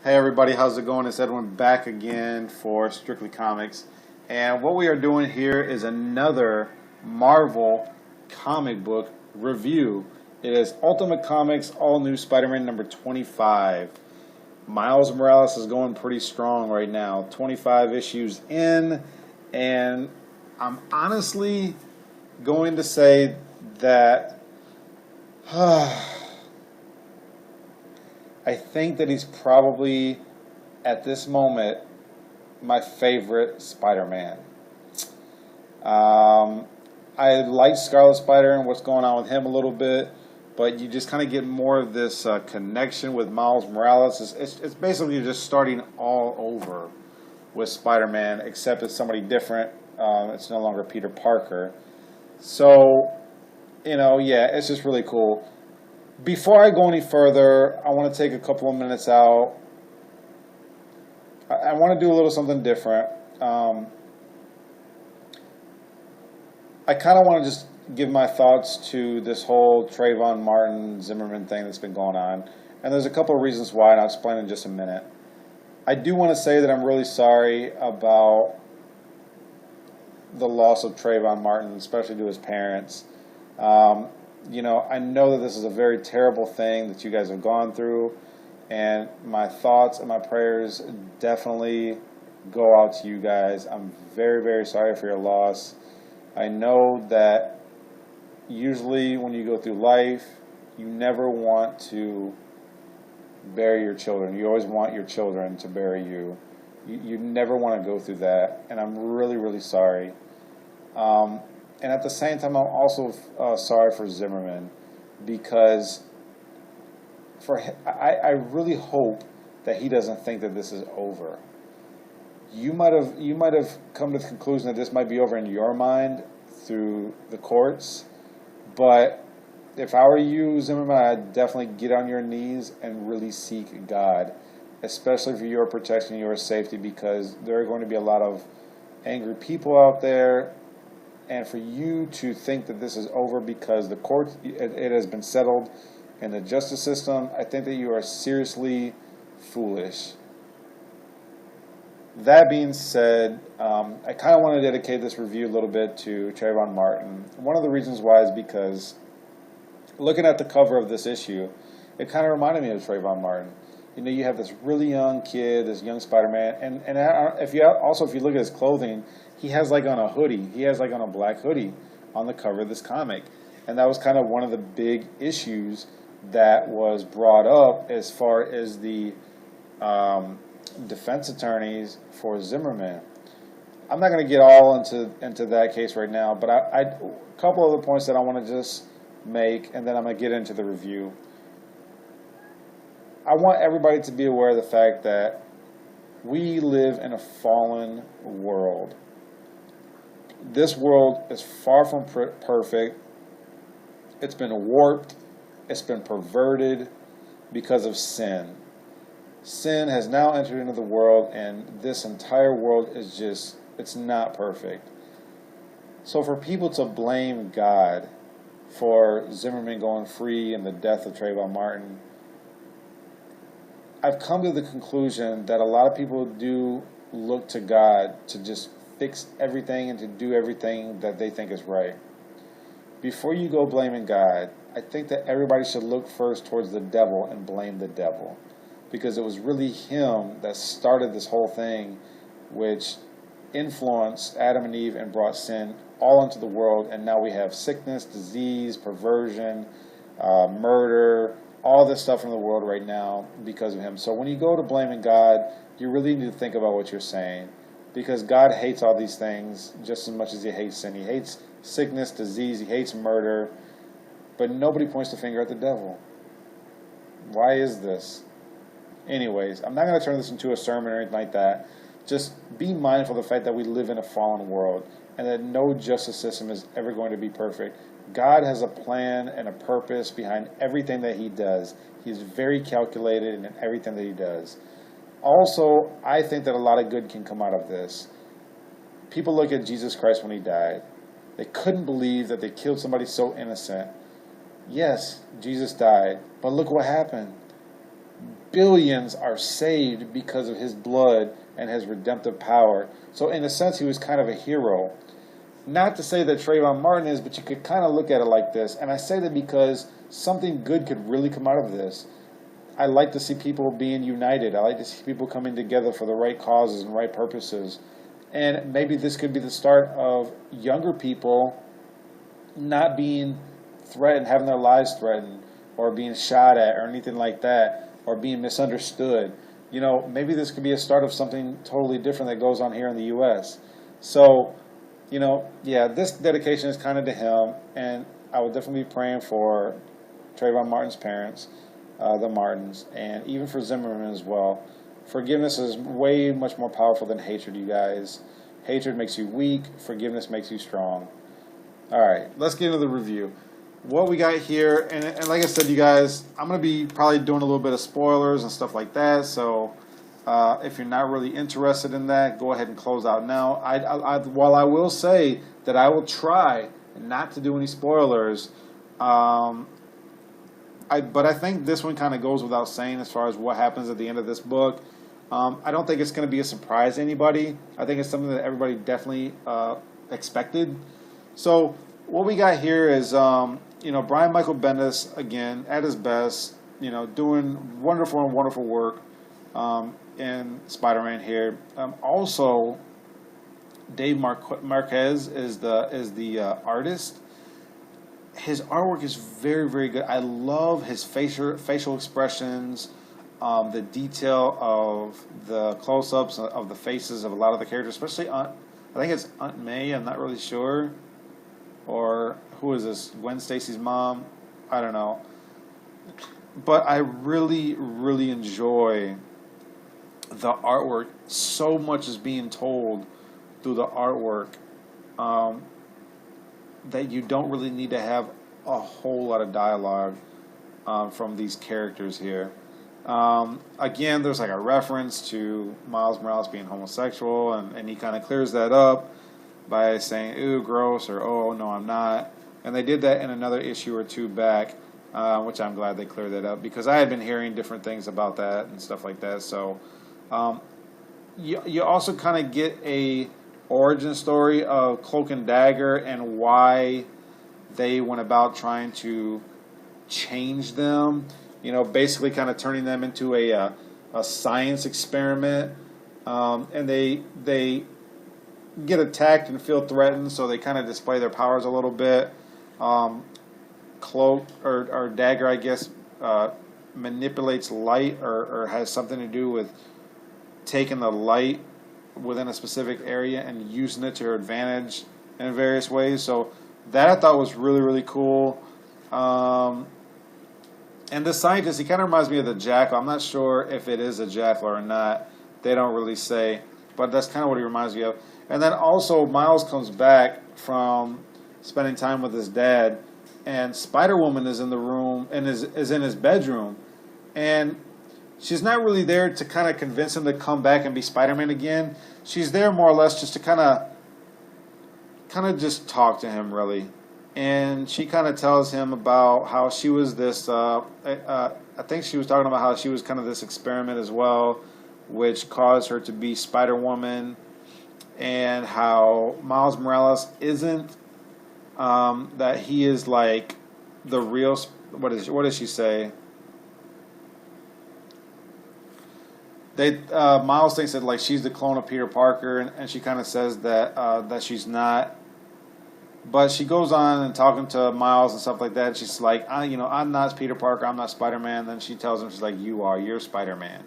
Hey everybody, how's it going? It's Edwin back again for Strictly Comics. And what we are doing here is another Marvel comic book review. It is Ultimate Comics All New Spider-Man number 25. Miles Morales is going pretty strong right now. 25 issues in, and I'm honestly going to say that I think that he's probably, at this moment, my favorite Spider-Man. I like Scarlet Spider and what's going on with him a little bit, but you just kind of get more of this connection with Miles Morales. It's basically just starting all over with Spider-Man, except it's somebody different. It's no longer Peter Parker. So, yeah, it's just really cool. Before I go any further, I want to take a couple of minutes out. I want to do a little something different. I kind of want to just give my thoughts to this whole Treyvon Martin Zimmerman thing that's been going on. And there's a couple of reasons why, and I'll explain in just a minute. I do want to say that I'm really sorry about the loss of Treyvon Martin, especially to his parents. I know that this is a very terrible thing that you guys have gone through, and my thoughts and my prayers definitely go out to you guys. I'm very, very sorry for your loss. I know that usually when you go through life, you never want to bury your children. You always want your children to bury you. You never want to go through that, and I'm really, really sorry. And at the same time, I'm also sorry for Zimmerman, because I really hope that he doesn't think that this is over. You might have come to the conclusion that this might be over in your mind through the courts, but if I were you, Zimmerman, I'd definitely get on your knees and really seek God, especially for your protection and your safety, because there are going to be a lot of angry people out there. And for you to think that this is over because the court, it has been settled in the justice system, I think that you are seriously foolish. That being said, I kind of want to dedicate this review a little bit to Trayvon Martin. One of the reasons why is because looking at the cover of this issue, it kind of reminded me of Trayvon Martin. You have this really young kid, this young Spider-Man, and if you look at his clothing, he has like on a hoodie. He has like on a black hoodie on the cover of this comic, and that was kind of one of the big issues that was brought up as far as the defense attorneys for Zimmerman. I'm not going to get all into that case right now, but a couple of the points that I want to just make, and then I'm going to get into the review. I want everybody to be aware of the fact that we live in a fallen world. This world is far from perfect. It's been warped. It's been perverted because of sin. Sin has now entered into the world, and this entire world is it's not perfect. So for people to blame God for Zimmerman going free and the death of Trayvon Martin, I've come to the conclusion that a lot of people do look to God to just fix everything and to do everything that they think is right. Before you go blaming God, I think that everybody should look first towards the devil and blame the devil, because it was really him that started this whole thing, which influenced Adam and Eve and brought sin all into the world, and now we have sickness, disease, perversion, murder, all this stuff in the world right now because of him. So when you go to blaming God, you really need to think about what you're saying, because God hates all these things just as much as he hates sin. He hates sickness, disease, he hates murder, but nobody points the finger at the devil. Why is this? Anyways, I'm not going to turn this into a sermon or anything like that. Just be mindful of the fact that we live in a fallen world and that no justice system is ever going to be perfect. God has a plan and a purpose behind everything that he does. He's very calculated in everything that he does. Also, I think that a lot of good can come out of this. People look at Jesus Christ when he died. They couldn't believe that they killed somebody so innocent. Yes, Jesus died, but look what happened. billions are saved because of his blood and his redemptive power. So in a sense, he was kind of a hero. Not to say that Trayvon Martin is, but you could kind of look at it like this. And I say that because something good could really come out of this. I like to see people being united. I like to see people coming together for the right causes and right purposes. And maybe this could be the start of younger people not being threatened, having their lives threatened, or being shot at, or anything like that, or being misunderstood. You know, maybe this could be a start of something totally different that goes on here in the U.S. So, you know, yeah, this dedication is kind of to him, and I will definitely be praying for Trayvon Martin's parents, the Martins, and even for Zimmerman as well. Forgiveness is way much more powerful than hatred, you guys. Hatred makes you weak. Forgiveness makes you strong. All right, let's get into the review. What we got here, and like I said, you guys, I'm going to be probably doing a little bit of spoilers and stuff like that, so if you're not really interested in that, go ahead and close out now. While I will say that I will try not to do any spoilers, but I think this one kind of goes without saying as far as what happens at the end of this book. I don't think it's going to be a surprise to anybody. I think it's something that everybody definitely expected. So what we got here is, you know, Brian Michael Bendis, again, at his best, you know, doing wonderful and wonderful work in Spider-Man here. Also, Dave Marquez is the artist. His artwork is very, very good. I love his facial expressions, the detail of the close-ups of the faces of a lot of the characters, especially I think it's Aunt May, I'm not really sure. Or who is this? Gwen Stacy's mom? I don't know. But I really, really enjoy the artwork. So much is being told through the artwork that you don't really need to have a whole lot of dialogue from these characters here. Again, there's like a reference to Miles Morales being homosexual, and he kind of clears that up by saying, ooh, gross, or oh, no, I'm not. And they did that in another issue or two back, which I'm glad they cleared that up, because I had been hearing different things about that and stuff like that. So you also kind of get a origin story of Cloak and Dagger and why they went about trying to change them. You know, basically kind of turning them into a science experiment. And they get attacked and feel threatened, so they kind of display their powers a little bit. Cloak or Dagger, I guess, manipulates light or has something to do with taking the light within a specific area and using it to her advantage in various ways. So that I thought was really, really cool. And this scientist, he kind of reminds me of the Jackal. I'm not sure if it is a Jackal or not. They don't really say, but that's kind of what he reminds me of. And then also Miles comes back from spending time with his dad, and Spider-Woman is in the room and is in his bedroom, and she's not really there to kind of convince him to come back and be Spider-Man again. She's there more or less just to kind of just talk to him, really. And she kind of tells him about how she was this, I think she was talking about how she was kind of this experiment as well, which caused her to be Spider-Woman, and how Miles Morales isn't, that he is like the real, what does she say? Miles thinks that like she's the clone of Peter Parker, and she kind of says that that she's not. But she goes on and talking to Miles and stuff like that. She's like, I'm not Peter Parker. I'm not Spider-Man. Then she tells him, she's like, you are. You're Spider-Man.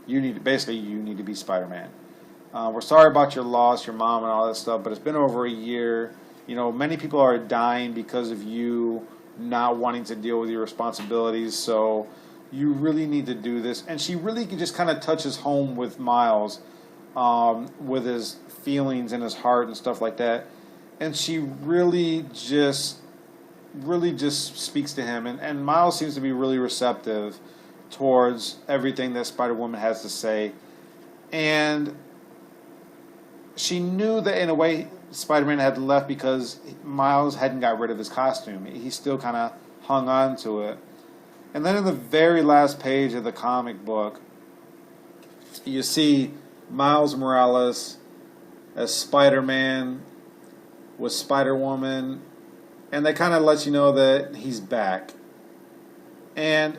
You need to be Spider-Man. We're sorry about your loss, your mom, and all that stuff. But it's been over a year. You know, many people are dying because of you not wanting to deal with your responsibilities. So you really need to do this. And she really just kind of touches home with Miles, with his feelings and his heart and stuff like that. And she really just speaks to him. And Miles seems to be really receptive towards everything that Spider-Woman has to say. And she knew that in a way Spider-Man had left because Miles hadn't got rid of his costume. He still kind of hung on to it. And then in the very last page of the comic book, you see Miles Morales as Spider-Man with Spider-Woman, and they kind of let you know that he's back. And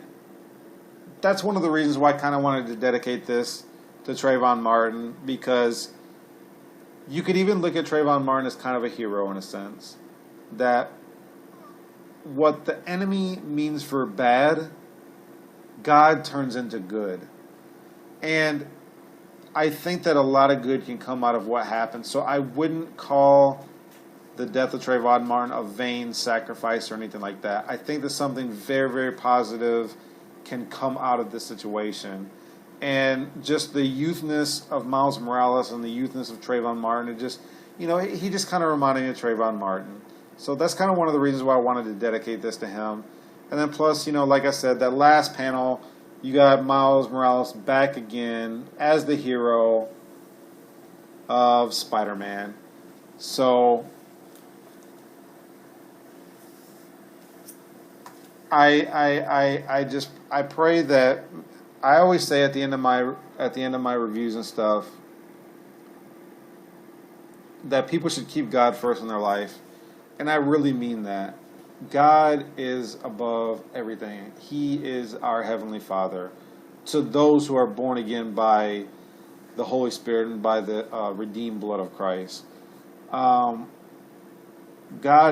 that's one of the reasons why I kind of wanted to dedicate this to Treyvon Martin, because you could even look at Treyvon Martin as kind of a hero in a sense. That what the enemy means for bad, God turns into good. And I think that a lot of good can come out of what happened. So I wouldn't call the death of Treyvon Martin a vain sacrifice or anything like that. I think that something very, very positive can come out of this situation. And just the youthness of Miles Morales and the youthness of Treyvon Martin, it just, he just kind of reminded me of Treyvon Martin. So that's kind of one of the reasons why I wanted to dedicate this to him. And then plus, like I said, that last panel, you got Miles Morales back again as the hero of Spider-Man. So I pray that, I always say at the end of my reviews and stuff, that people should keep God first in their life. And I really mean that. God is above everything. He is our Heavenly Father. To those who are born again by the Holy Spirit and by the redeemed blood of Christ. God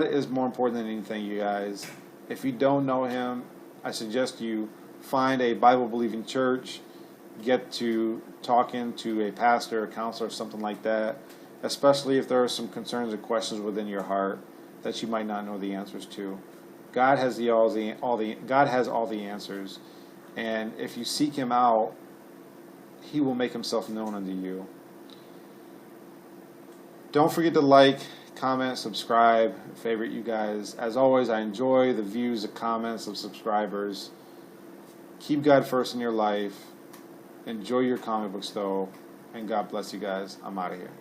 is more important than anything, you guys. If you don't know Him, I suggest you find a Bible-believing church, get to talking to a pastor, a counselor, something like that, especially if there are some concerns and questions within your heart that you might not know the answers to. God has all the answers, and if you seek Him out, He will make Himself known unto you. Don't forget to like, comment, subscribe, favorite you guys. As always, I enjoy the views, the comments of subscribers. Keep God first in your life. Enjoy your comic books, though, and God bless you guys. I'm out of here.